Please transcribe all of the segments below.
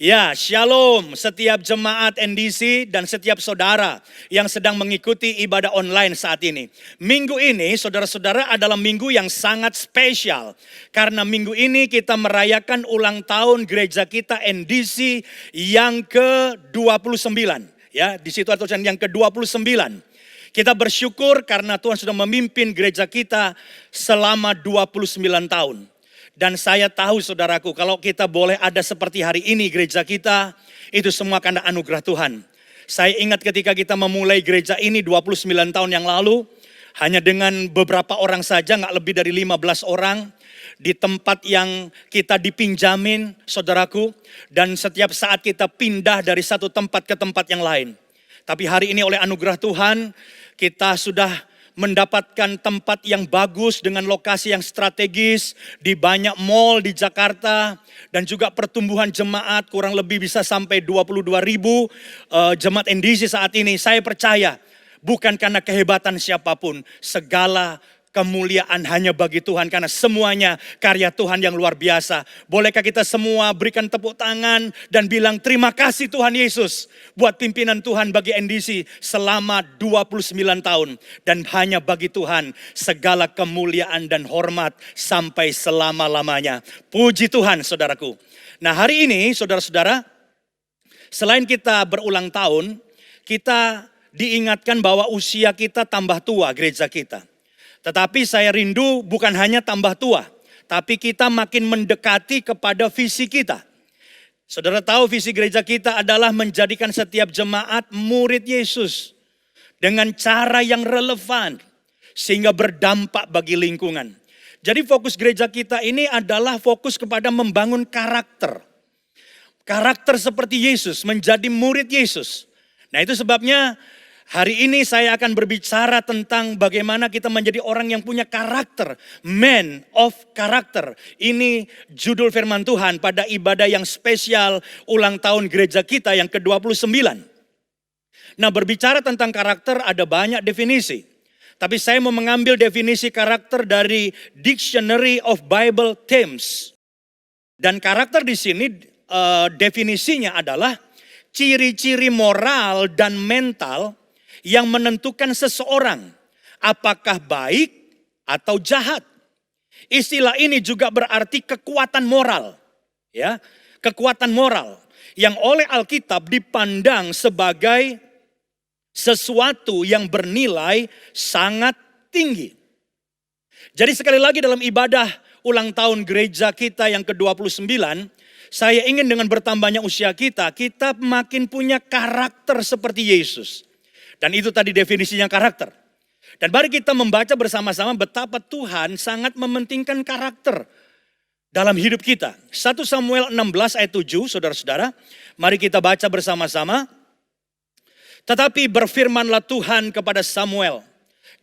Ya, shalom setiap jemaat NDC dan setiap saudara yang sedang mengikuti ibadah online saat ini. Minggu ini saudara-saudara adalah minggu yang sangat spesial. Karena minggu ini kita merayakan ulang tahun gereja kita NDC yang ke-29. Ya, di situ ada tulisan yang ke-29. Kita bersyukur karena Tuhan sudah memimpin gereja kita selama 29 tahun. Dan saya tahu saudaraku, kalau kita boleh ada seperti hari ini gereja kita, itu semua karena anugerah Tuhan. Saya ingat ketika kita memulai gereja ini 29 tahun yang lalu, hanya dengan beberapa orang saja, gak lebih dari 15 orang, di tempat yang kita dipinjamin saudaraku, dan setiap saat kita pindah dari satu tempat ke tempat yang lain. Tapi hari ini oleh anugerah Tuhan, kita sudah mendapatkan tempat yang bagus dengan lokasi yang strategis di banyak mall di Jakarta dan juga pertumbuhan jemaat kurang lebih bisa sampai 22.000 jemaat NDC saat ini. Saya percaya bukan karena kehebatan siapapun, segala kemuliaan hanya bagi Tuhan karena semuanya karya Tuhan yang luar biasa. Bolehkah kita semua berikan tepuk tangan dan bilang terima kasih Tuhan Yesus buat pimpinan Tuhan bagi NDC selama 29 tahun. Dan hanya bagi Tuhan segala kemuliaan dan hormat sampai selama-lamanya. Puji Tuhan saudaraku. Nah hari ini saudara-saudara, selain kita berulang tahun, kita diingatkan bahwa usia kita tambah tua gereja kita. Tetapi saya rindu bukan hanya tambah tua, tapi kita makin mendekati kepada visi kita. Saudara tahu visi gereja kita adalah menjadikan setiap jemaat murid Yesus dengan cara yang relevan sehingga berdampak bagi lingkungan. Jadi fokus gereja kita ini adalah fokus kepada membangun karakter. Karakter seperti Yesus, menjadi murid Yesus. Nah itu sebabnya hari ini saya akan berbicara tentang bagaimana kita menjadi orang yang punya karakter. Man of character. Ini judul firman Tuhan pada ibadah yang spesial ulang tahun gereja kita yang ke-29. Nah berbicara tentang karakter ada banyak definisi. Tapi saya mau mengambil definisi karakter dari Dictionary of Bible Themes. Dan karakter di sini definisinya adalah ciri-ciri moral dan mental yang menentukan seseorang apakah baik atau jahat. Istilah ini juga berarti kekuatan moral, ya, kekuatan moral yang oleh Alkitab dipandang sebagai sesuatu yang bernilai sangat tinggi. Jadi sekali lagi dalam ibadah ulang tahun gereja kita yang ke-29, saya ingin dengan bertambahnya usia kita makin punya karakter seperti Yesus. Dan itu tadi definisinya karakter. Dan mari kita membaca bersama-sama betapa Tuhan sangat mementingkan karakter dalam hidup kita. 1 Samuel 16 ayat 7, saudara-saudara. Mari kita baca bersama-sama. Tetapi berfirmanlah Tuhan kepada Samuel,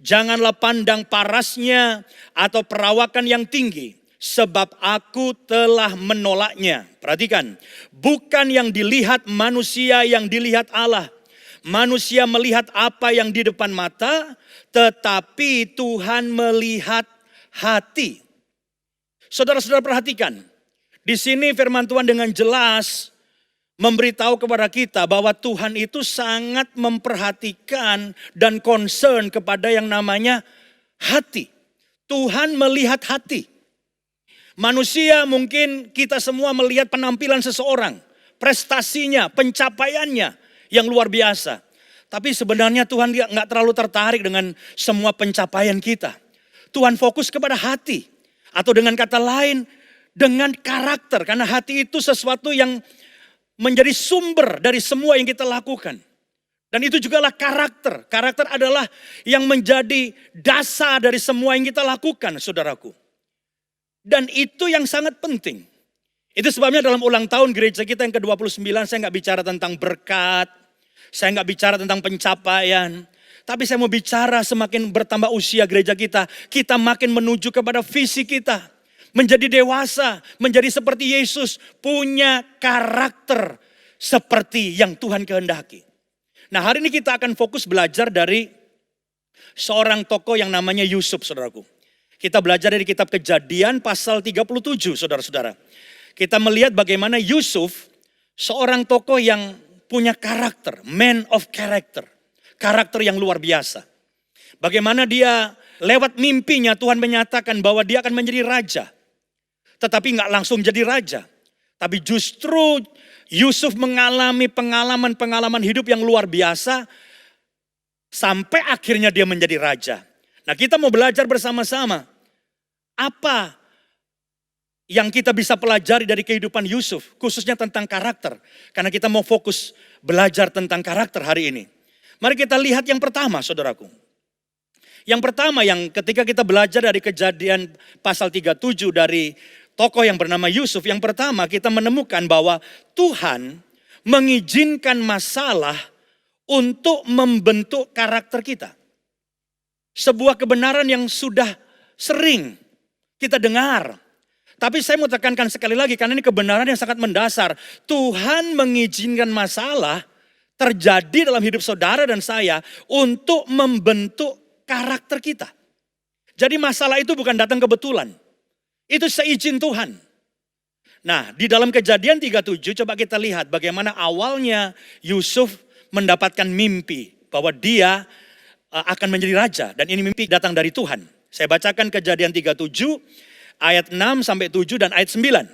janganlah pandang parasnya atau perawakan yang tinggi, sebab aku telah menolaknya. Perhatikan, bukan yang dilihat manusia, yang dilihat Allah. Manusia melihat apa yang di depan mata, tetapi Tuhan melihat hati. Saudara-saudara perhatikan, di sini firman Tuhan dengan jelas memberitahu kepada kita bahwa Tuhan itu sangat memperhatikan dan concern kepada yang namanya hati. Tuhan melihat hati. Manusia mungkin kita semua melihat penampilan seseorang, prestasinya, pencapaiannya yang luar biasa. Tapi sebenarnya Tuhan nggak terlalu tertarik dengan semua pencapaian kita. Tuhan fokus kepada hati. Atau dengan kata lain, dengan karakter. Karena hati itu sesuatu yang menjadi sumber dari semua yang kita lakukan. Dan itu juga lah karakter. Karakter adalah yang menjadi dasar dari semua yang kita lakukan, saudaraku. Dan itu yang sangat penting. Itu sebabnya dalam ulang tahun gereja kita yang ke-29 saya nggak bicara tentang berkat. Saya nggak bicara tentang pencapaian. Tapi saya mau bicara semakin bertambah usia gereja kita makin menuju kepada visi kita. Menjadi dewasa, menjadi seperti Yesus. Punya karakter seperti yang Tuhan kehendaki. Nah hari ini kita akan fokus belajar dari seorang tokoh yang namanya Yusuf, saudaraku. Kita belajar dari kitab Kejadian pasal 37, saudara-saudara. Kita melihat bagaimana Yusuf, seorang tokoh yang punya karakter, man of character. Karakter yang luar biasa. Bagaimana dia lewat mimpinya Tuhan menyatakan bahwa dia akan menjadi raja. Tetapi nggak langsung jadi raja. Tapi justru Yusuf mengalami pengalaman-pengalaman hidup yang luar biasa. Sampai akhirnya dia menjadi raja. Nah, kita mau belajar bersama-sama. Apa yang kita bisa pelajari dari kehidupan Yusuf, khususnya tentang karakter. Karena kita mau fokus belajar tentang karakter hari ini. Mari kita lihat yang pertama, saudaraku. Yang pertama yang ketika kita belajar dari Kejadian pasal 37 dari tokoh yang bernama Yusuf. Yang pertama kita menemukan bahwa Tuhan mengizinkan masalah untuk membentuk karakter kita. Sebuah kebenaran yang sudah sering kita dengar. Tapi saya mau tekankan sekali lagi karena ini kebenaran yang sangat mendasar. Tuhan mengizinkan masalah terjadi dalam hidup saudara dan saya untuk membentuk karakter kita. Jadi masalah itu bukan datang kebetulan. Itu seizin Tuhan. Nah, di dalam Kejadian 37 coba kita lihat bagaimana awalnya Yusuf mendapatkan mimpi bahwa dia akan menjadi raja dan ini mimpi datang dari Tuhan. Saya bacakan Kejadian 37 ayat 6 sampai 7 dan ayat 9.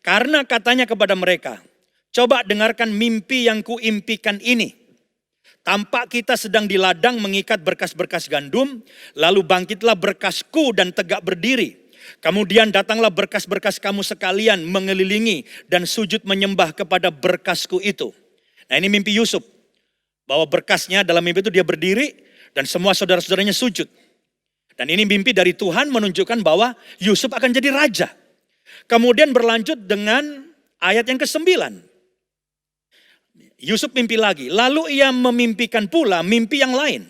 Karena katanya kepada mereka, coba dengarkan mimpi yang kuimpikan ini. Tampak kita sedang di ladang mengikat berkas-berkas gandum, lalu bangkitlah berkasku dan tegak berdiri. Kemudian datanglah berkas-berkas kamu sekalian mengelilingi dan sujud menyembah kepada berkasku itu. Nah, ini mimpi Yusuf. Bahwa berkasnya dalam mimpi itu dia berdiri dan semua saudara-saudaranya sujud. Dan ini mimpi dari Tuhan menunjukkan bahwa Yusuf akan jadi raja. Kemudian berlanjut dengan ayat yang ke-9. Yusuf mimpi lagi. Lalu ia memimpikan pula mimpi yang lain.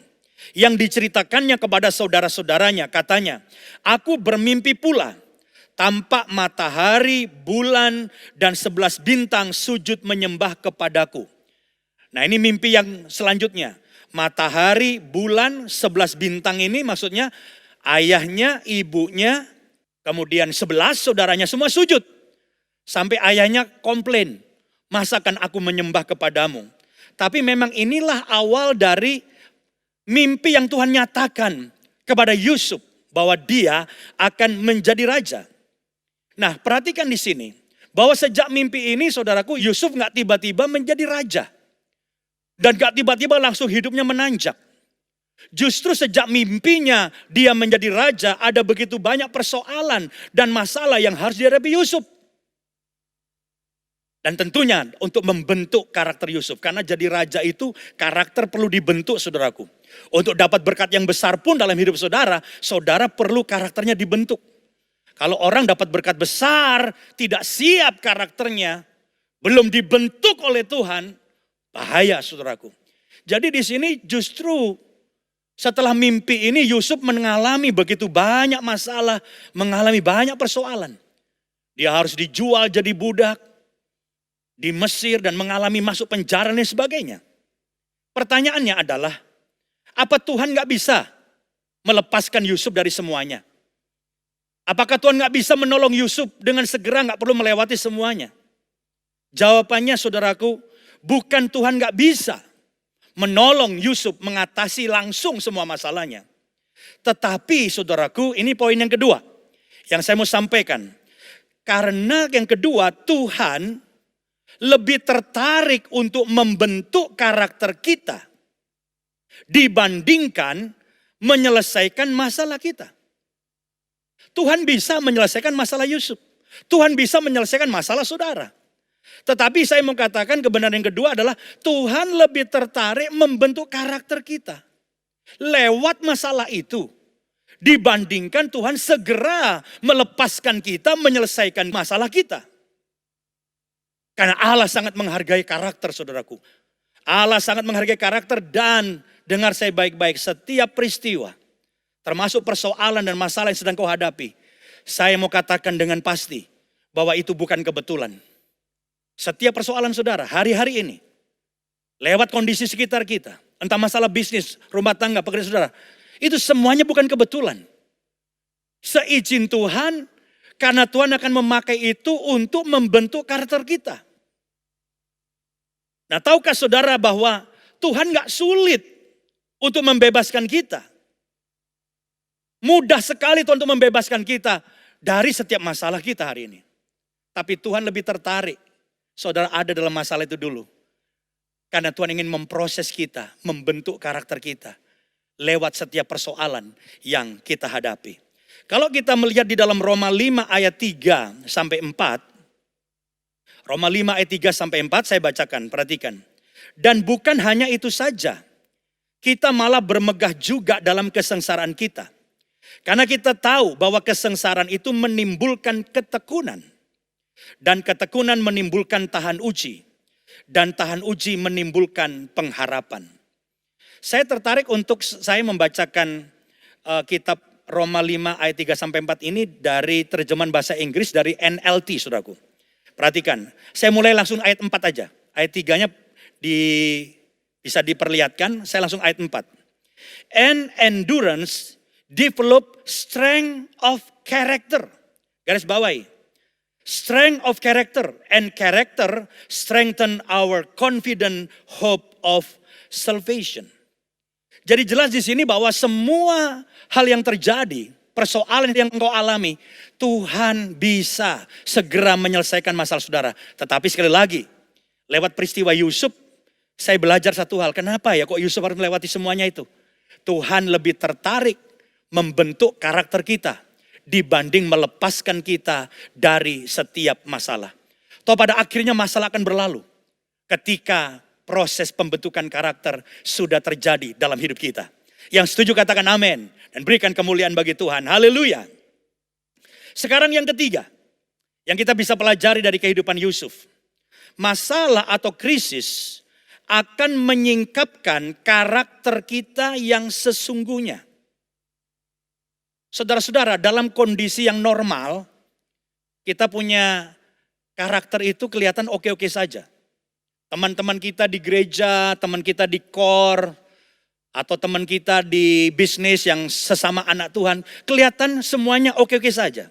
Yang diceritakannya kepada saudara-saudaranya. Katanya, aku bermimpi pula. Tampak matahari, bulan, dan 11 bintang sujud menyembah kepadaku. Nah, ini mimpi yang selanjutnya. Matahari, bulan, 11 bintang ini maksudnya ayahnya, ibunya, kemudian 11 saudaranya semua sujud. Sampai ayahnya komplain. Masakan aku menyembah kepadamu. Tapi memang inilah awal dari mimpi yang Tuhan nyatakan kepada Yusuf. Bahwa dia akan menjadi raja. Nah, perhatikan di sini. Bahwa sejak mimpi ini saudaraku Yusuf gak tiba-tiba menjadi raja. Dan gak tiba-tiba langsung hidupnya menanjak. Justru sejak mimpinya dia menjadi raja ada begitu banyak persoalan dan masalah yang harus dihadapi Yusuf. Dan tentunya untuk membentuk karakter Yusuf. Karena jadi raja itu karakter perlu dibentuk saudaraku. Untuk dapat berkat yang besar pun dalam hidup saudara, saudara perlu karakternya dibentuk. Kalau orang dapat berkat besar, tidak siap karakternya, belum dibentuk oleh Tuhan, bahaya saudaraku. Jadi di sini justru setelah mimpi ini Yusuf mengalami begitu banyak masalah, mengalami banyak persoalan. Dia harus dijual jadi budak di Mesir dan mengalami masuk penjara dan sebagainya. Pertanyaannya adalah, apa Tuhan gak bisa melepaskan Yusuf dari semuanya? Apakah Tuhan gak bisa menolong Yusuf dengan segera gak perlu melewati semuanya? Jawabannya saudaraku, bukan Tuhan gak bisa menolong Yusuf mengatasi langsung semua masalahnya. Tetapi saudaraku, ini poin yang kedua yang saya mau sampaikan. Karena yang kedua, Tuhan lebih tertarik untuk membentuk karakter kita dibandingkan menyelesaikan masalah kita. Tuhan bisa menyelesaikan masalah Yusuf. Tuhan bisa menyelesaikan masalah saudara. Tetapi saya mau katakan kebenaran yang kedua adalah Tuhan lebih tertarik membentuk karakter kita lewat masalah itu dibandingkan Tuhan segera melepaskan kita menyelesaikan masalah kita. Karena Allah sangat menghargai karakter saudaraku. Allah sangat menghargai karakter dan dengar saya baik-baik, setiap peristiwa termasuk persoalan dan masalah yang sedang kau hadapi, saya mau katakan dengan pasti bahwa itu bukan kebetulan. Setiap persoalan saudara hari-hari ini lewat kondisi sekitar kita, entah masalah bisnis, rumah tangga, pekerjaan saudara, itu semuanya bukan kebetulan. seizin Tuhan, karena Tuhan akan memakai itu untuk membentuk karakter kita. Nah, tahukah saudara bahwa Tuhan gak sulit untuk membebaskan kita? Mudah sekali Tuhan untuk membebaskan kita dari setiap masalah kita hari ini. Tapi Tuhan lebih tertarik saudara ada dalam masalah itu dulu. Karena Tuhan ingin memproses kita, membentuk karakter kita lewat setiap persoalan yang kita hadapi. Kalau kita melihat di dalam Roma 5 ayat 3 sampai 4. Roma 5 ayat 3 sampai 4 saya bacakan, perhatikan. Dan bukan hanya itu saja. Kita malah bermegah juga dalam kesengsaraan kita. Karena kita tahu bahwa kesengsaraan itu menimbulkan ketekunan. Dan ketekunan menimbulkan tahan uji. Dan tahan uji menimbulkan pengharapan. Saya tertarik untuk saya membacakan kitab Roma 5 ayat 3 sampai 4 ini dari terjemahan bahasa Inggris dari NLT, saudaraku. Perhatikan, saya mulai langsung ayat 4 aja. Ayat 3-nya bisa diperlihatkan, saya langsung ayat 4. And endurance develop strength of character. Garis bawahi. Strength of character and character strengthen our confident hope of salvation. Jadi jelas di sini bahwa semua hal yang terjadi, persoalan yang engkau alami, Tuhan bisa segera menyelesaikan masalah saudara. Tetapi sekali lagi, lewat peristiwa Yusuf, saya belajar satu hal. Kenapa ya kok Yusuf harus melewati semuanya itu? Tuhan lebih tertarik membentuk karakter kita dibanding melepaskan kita dari setiap masalah. Toh pada akhirnya masalah akan berlalu ketika proses pembentukan karakter sudah terjadi dalam hidup kita. Yang setuju katakan amin dan berikan kemuliaan bagi Tuhan. Haleluya. Sekarang yang ketiga yang kita bisa pelajari dari kehidupan Yusuf. Masalah atau krisis akan menyingkapkan karakter kita yang sesungguhnya. Saudara-saudara, dalam kondisi yang normal, kita punya karakter itu kelihatan oke-oke saja. Teman-teman kita di gereja, teman kita di core, atau teman kita di bisnis yang sesama anak Tuhan, kelihatan semuanya oke-oke saja.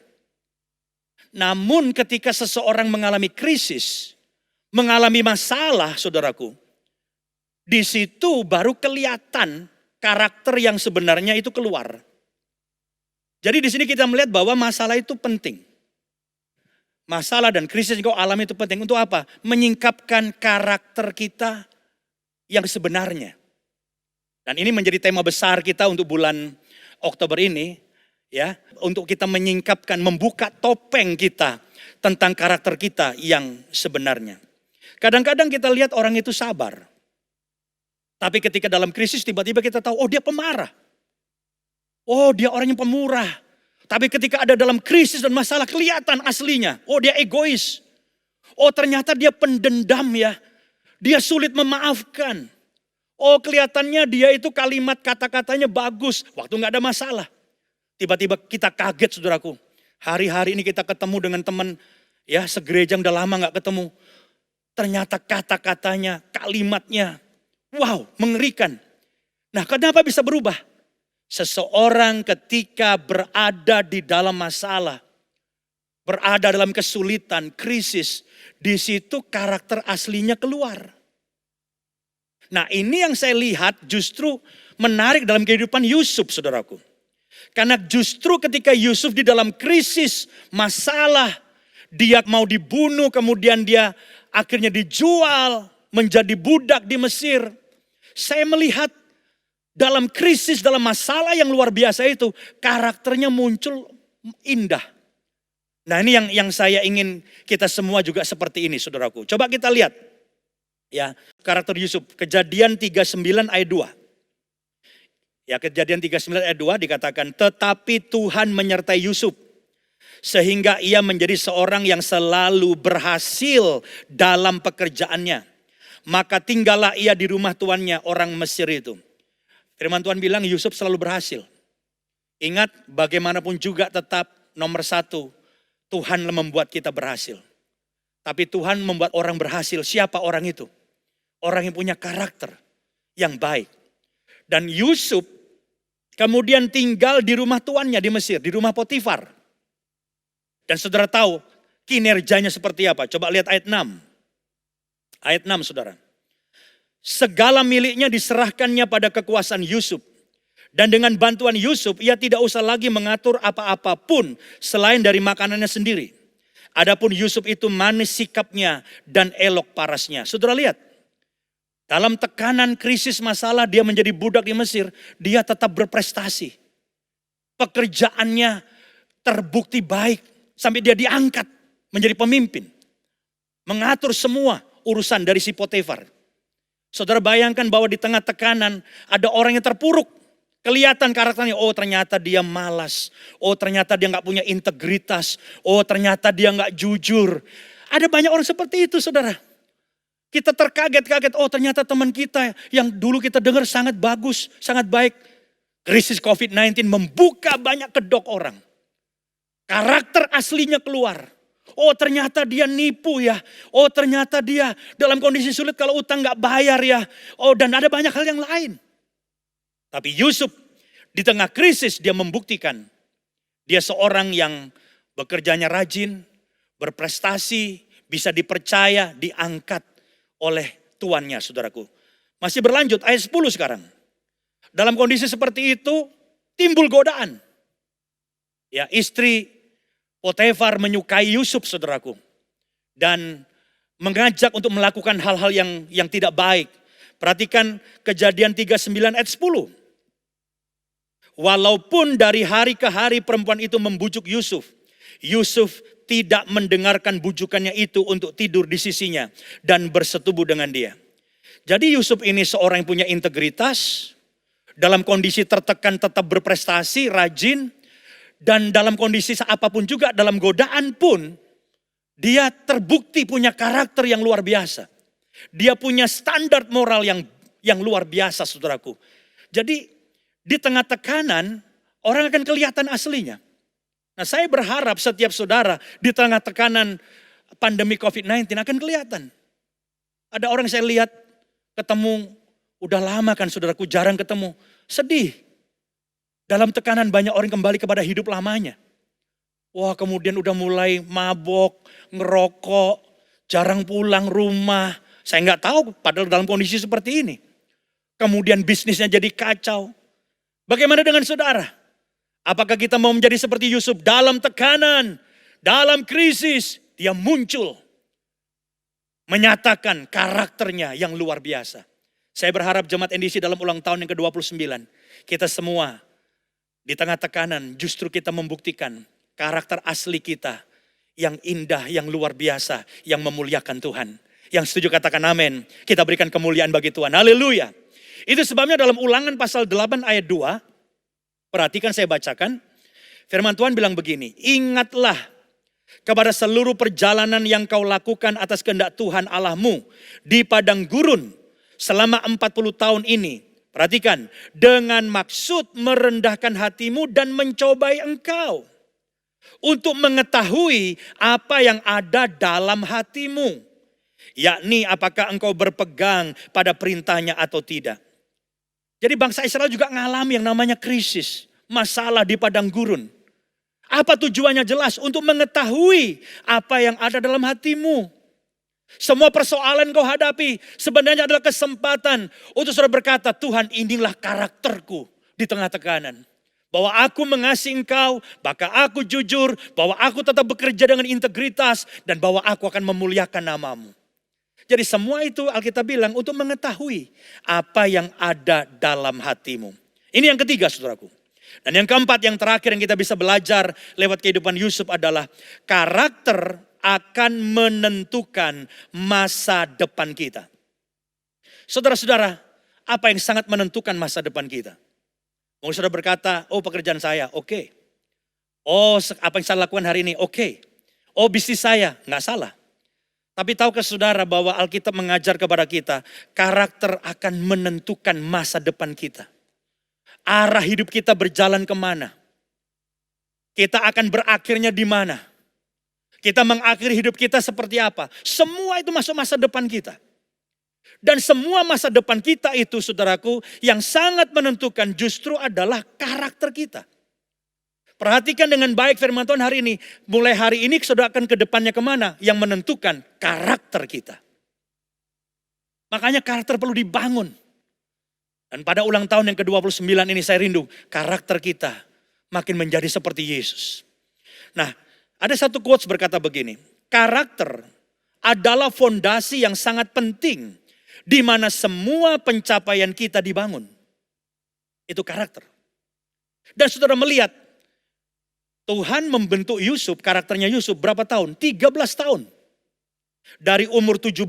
Namun ketika seseorang mengalami krisis, mengalami masalah, saudaraku, di situ baru kelihatan karakter yang sebenarnya itu keluar. Jadi di sini kita melihat bahwa masalah itu penting. Masalah dan krisis yang kau alami itu penting untuk apa? Menyingkapkan karakter kita yang sebenarnya. Dan ini menjadi tema besar kita untuk bulan Oktober ini, ya, untuk kita menyingkapkan, membuka topeng kita tentang karakter kita yang sebenarnya. Kadang-kadang kita lihat orang itu sabar. Tapi ketika dalam krisis tiba-tiba kita tahu, oh dia pemarah. Oh dia orang yang pemurah. Tapi ketika ada dalam krisis dan masalah kelihatan aslinya. Oh dia egois. Oh ternyata dia pendendam ya. Dia sulit memaafkan. Oh kelihatannya dia itu kalimat kata-katanya bagus. Waktu gak ada masalah. Tiba-tiba kita kaget saudaraku. Hari-hari ini kita ketemu dengan teman ya segereja yang udah lama gak ketemu. Ternyata kata-katanya, kalimatnya. Wow mengerikan. Nah kenapa bisa berubah? Seseorang ketika berada di dalam masalah, berada dalam kesulitan, krisis, di situ karakter aslinya keluar. Nah ini yang saya lihat justru menarik dalam kehidupan Yusuf, saudaraku. Karena justru ketika Yusuf di dalam krisis, masalah, dia mau dibunuh, kemudian dia akhirnya dijual, menjadi budak di Mesir. Saya melihat dalam krisis, dalam masalah yang luar biasa itu, karakternya muncul indah. Nah ini yang saya ingin kita semua juga seperti ini saudaraku. Coba kita lihat ya karakter Yusuf. Kejadian 39 ayat 2. Ya Kejadian 39 ayat 2 dikatakan, tetapi Tuhan menyertai Yusuf. Sehingga ia menjadi seorang yang selalu berhasil dalam pekerjaannya. Maka tinggallah ia di rumah tuannya orang Mesir itu. Firman Tuhan bilang Yusuf selalu berhasil. Ingat bagaimanapun juga tetap nomor satu. Tuhan membuat kita berhasil. Tapi Tuhan membuat orang berhasil. Siapa orang itu? Orang yang punya karakter yang baik. Dan Yusuf Kemudian tinggal di rumah tuannya di Mesir, di rumah Potifar. Dan saudara tahu kinerjanya seperti apa. Coba lihat ayat 6. Ayat 6 saudara. Segala miliknya diserahkannya pada kekuasaan Yusuf. Dan dengan bantuan Yusuf, ia tidak usah lagi mengatur apa-apapun selain dari makanannya sendiri. Adapun Yusuf itu manis sikapnya dan elok parasnya. Saudara lihat, dalam tekanan krisis masalah dia menjadi budak di Mesir, dia tetap berprestasi. Pekerjaannya terbukti baik sampai dia diangkat menjadi pemimpin. Mengatur semua urusan dari si Potifar. Saudara bayangkan bahwa di tengah tekanan ada orang yang terpuruk. Kelihatan karakternya, oh ternyata dia malas. Oh ternyata dia gak punya integritas. Oh ternyata dia gak jujur. Ada banyak orang seperti itu saudara. Kita terkaget-kaget, oh ternyata teman kita yang dulu kita dengar sangat bagus, sangat baik. Krisis COVID-19 membuka banyak kedok orang. Karakter aslinya keluar. Oh ternyata dia nipu ya. Oh ternyata dia dalam kondisi sulit kalau utang gak bayar ya. Oh dan ada banyak hal yang lain. Tapi Yusuf di tengah krisis dia membuktikan. Dia seorang yang bekerjanya rajin, berprestasi, bisa dipercaya, diangkat oleh tuannya saudaraku. Masih berlanjut ayat 10 sekarang. Dalam kondisi seperti itu timbul godaan. Ya istri Potifar menyukai Yusuf saudaraku. Dan mengajak untuk melakukan hal-hal yang tidak baik. Perhatikan Kejadian 39 ayat 10. Walaupun dari hari ke hari perempuan itu membujuk Yusuf. Yusuf tidak mendengarkan bujukannya itu untuk tidur di sisinya. Dan bersetubuh dengan dia. Jadi Yusuf ini seorang yang punya integritas. Dalam kondisi tertekan tetap berprestasi, rajin. Dan dalam kondisi apapun juga, dalam godaan pun. Dia terbukti punya karakter yang luar biasa. Dia punya standar moral yang luar biasa saudaraku. Jadi di tengah tekanan, orang akan kelihatan aslinya. Nah saya berharap setiap saudara di tengah tekanan pandemi COVID-19 akan kelihatan. Ada orang yang saya lihat ketemu, udah lama kan saudaraku jarang ketemu. Sedih. Dalam tekanan banyak orang kembali kepada hidup lamanya. Wah kemudian udah mulai mabok, ngerokok, jarang pulang rumah. Saya nggak tahu padahal dalam kondisi seperti ini. Kemudian bisnisnya jadi kacau. Bagaimana dengan saudara? Apakah kita mau menjadi seperti Yusuf dalam tekanan, dalam krisis, dia muncul. Menyatakan karakternya yang luar biasa. Saya berharap jemaat NDC dalam ulang tahun yang ke-29. Kita semua di tengah tekanan justru kita membuktikan karakter asli kita. Yang indah, yang luar biasa, yang memuliakan Tuhan. Yang setuju katakan amin. Kita berikan kemuliaan bagi Tuhan. Haleluya. Itu sebabnya dalam Ulangan pasal 8 ayat 2. Perhatikan saya bacakan. Firman Tuhan bilang begini. Ingatlah kepada seluruh perjalanan yang kau lakukan atas kehendak Tuhan Allahmu. Di padang gurun selama 40 tahun ini. Perhatikan. Dengan maksud merendahkan hatimu dan mencobai engkau. Untuk mengetahui apa yang ada dalam hatimu. Yakni apakah engkau berpegang pada perintahnya atau tidak. Jadi bangsa Israel juga mengalami yang namanya krisis. Masalah di padang gurun. Apa tujuannya jelas? Untuk mengetahui apa yang ada dalam hatimu. Semua persoalan kau hadapi sebenarnya adalah kesempatan. Untuk saudara berkata, Tuhan inilah karakterku di tengah tekanan. Bahwa aku mengasihi engkau, bahkan aku jujur, bahwa aku tetap bekerja dengan integritas. Dan bahwa aku akan memuliakan namamu. Jadi semua itu Alkitab bilang untuk mengetahui apa yang ada dalam hatimu. Ini yang ketiga saudaraku. Dan yang keempat, yang terakhir yang kita bisa belajar lewat kehidupan Yusuf adalah karakter akan menentukan masa depan kita. Saudara-saudara, apa yang sangat menentukan masa depan kita? Mungkin saudara berkata, oh pekerjaan saya, oke. Oh apa yang saya lakukan hari ini, oke. Oh bisnis saya, nggak salah. Tapi tahukah saudara bahwa Alkitab mengajar kepada kita, karakter akan menentukan masa depan kita. Arah hidup kita berjalan kemana. Kita akan berakhirnya di mana. Kita mengakhiri hidup kita seperti apa. Semua itu masuk masa depan kita. Dan semua masa depan kita itu, saudaraku, yang sangat menentukan justru adalah karakter kita. Perhatikan dengan baik firman Tuhan hari ini. Mulai hari ini saudara akan ke depannya kemana? Yang menentukan karakter kita. Makanya karakter perlu dibangun. Dan pada ulang tahun yang ke-29 ini saya rindu karakter kita makin menjadi seperti Yesus. Nah, ada satu quotes berkata begini. Karakter adalah fondasi yang sangat penting di mana semua pencapaian kita dibangun. Itu karakter. Dan saudara melihat Tuhan membentuk Yusuf, karakternya Yusuf berapa tahun? 13 tahun. Dari umur 17,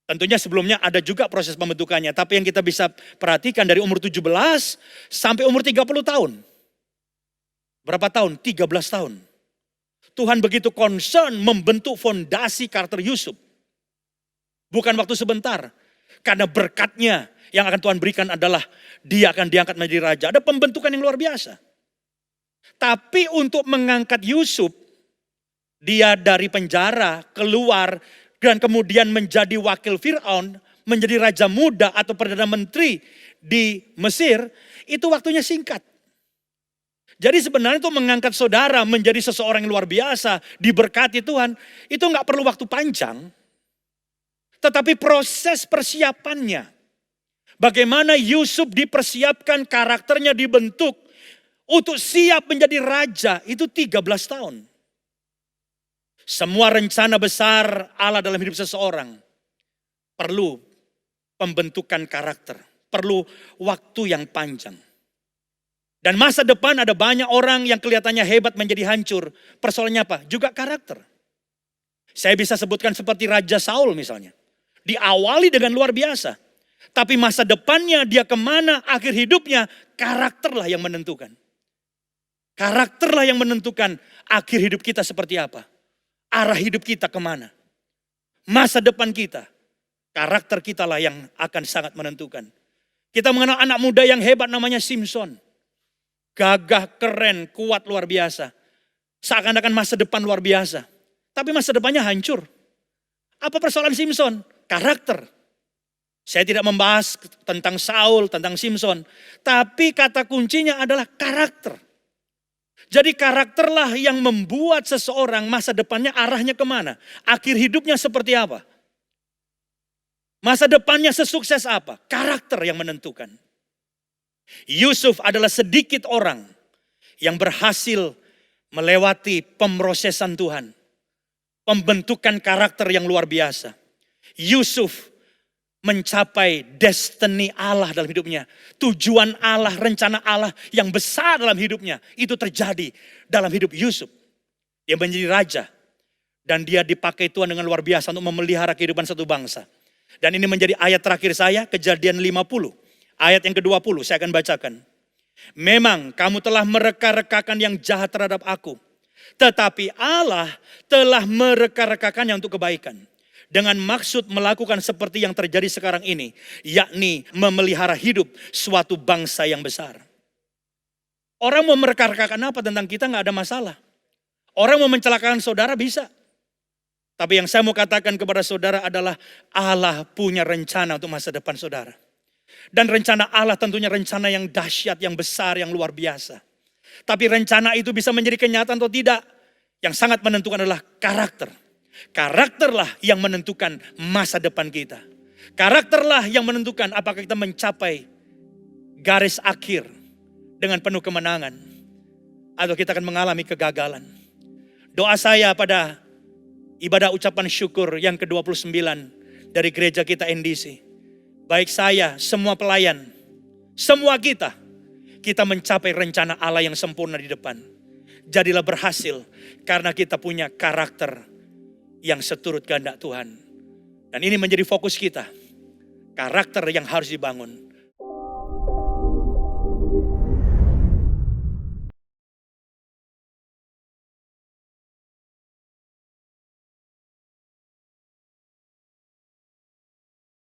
tentunya sebelumnya ada juga proses pembentukannya. Tapi yang kita bisa perhatikan dari umur 17 sampai umur 30 tahun. Berapa tahun? 13 tahun. Tuhan begitu concern membentuk fondasi karakter Yusuf. Bukan waktu sebentar. Karena berkatnya yang akan Tuhan berikan adalah dia akan diangkat menjadi raja. Ada pembentukan yang luar biasa. Tapi untuk mengangkat Yusuf, dia dari penjara keluar dan kemudian menjadi wakil Fir'aun, menjadi raja muda atau perdana menteri di Mesir, itu waktunya singkat. Jadi sebenarnya itu mengangkat saudara menjadi seseorang yang luar biasa, diberkati Tuhan, itu nggak perlu waktu panjang. Tetapi proses persiapannya, bagaimana Yusuf dipersiapkan, karakternya dibentuk untuk siap menjadi raja, itu 13 tahun. Semua rencana besar Allah dalam hidup seseorang perlu pembentukan karakter, perlu waktu yang panjang. Dan masa depan ada banyak orang yang kelihatannya hebat menjadi hancur. Persoalannya apa? Juga karakter. Saya bisa sebutkan seperti Raja Saul misalnya. Diawali dengan luar biasa. Tapi masa depannya dia kemana, akhir hidupnya, karakterlah yang menentukan. Karakterlah yang menentukan akhir hidup kita seperti apa. Arah hidup kita kemana. Masa depan kita. Karakter kita lah yang akan sangat menentukan. Kita mengenal anak muda yang hebat namanya Simpson. Gagah, keren, kuat, luar biasa. Seakan-akan masa depan luar biasa. Tapi masa depannya hancur. Apa persoalan Simpson? Karakter. Saya tidak membahas tentang Saul, tentang Simpson. Tapi kata kuncinya adalah karakter. Jadi karakterlah yang membuat seseorang masa depannya arahnya kemana. Akhir hidupnya seperti apa. Masa depannya sesukses apa. Karakter yang menentukan. Yusuf adalah sedikit orang yang berhasil melewati pemrosesan Tuhan. Pembentukan karakter yang luar biasa. Yusuf mencapai destiny Allah dalam hidupnya. Tujuan Allah, rencana Allah yang besar dalam hidupnya. Itu terjadi dalam hidup Yusuf. Dia menjadi raja. Dan dia dipakai Tuhan dengan luar biasa untuk memelihara kehidupan satu bangsa. Dan ini menjadi ayat terakhir saya, Kejadian 50. Ayat yang ke-20 saya akan bacakan. Memang kamu telah mereka-rekakan yang jahat terhadap aku. Tetapi Allah telah mereka-rekakannya untuk kebaikan. Dengan maksud melakukan seperti yang terjadi sekarang ini. Yakni memelihara hidup suatu bangsa yang besar. Orang mau mereka-rekakan apa tentang kita gak ada masalah. Orang mau mencelakakan saudara bisa. Tapi yang saya mau katakan kepada saudara adalah Allah punya rencana untuk masa depan saudara. Dan rencana Allah tentunya rencana yang dahsyat, yang besar, yang luar biasa. Tapi rencana itu bisa menjadi kenyataan atau tidak. Yang sangat menentukan adalah karakter. Karakterlah yang menentukan masa depan kita. Karakterlah yang menentukan apakah kita mencapai garis akhir dengan penuh kemenangan. Atau kita akan mengalami kegagalan. Doa saya pada ibadah ucapan syukur yang ke-29 dari gereja kita NDC. Baik saya, semua pelayan, semua kita mencapai rencana Allah yang sempurna di depan. Jadilah berhasil karena kita punya karakter yang seturut kehendak Tuhan. Dan ini menjadi fokus kita. Karakter yang harus dibangun.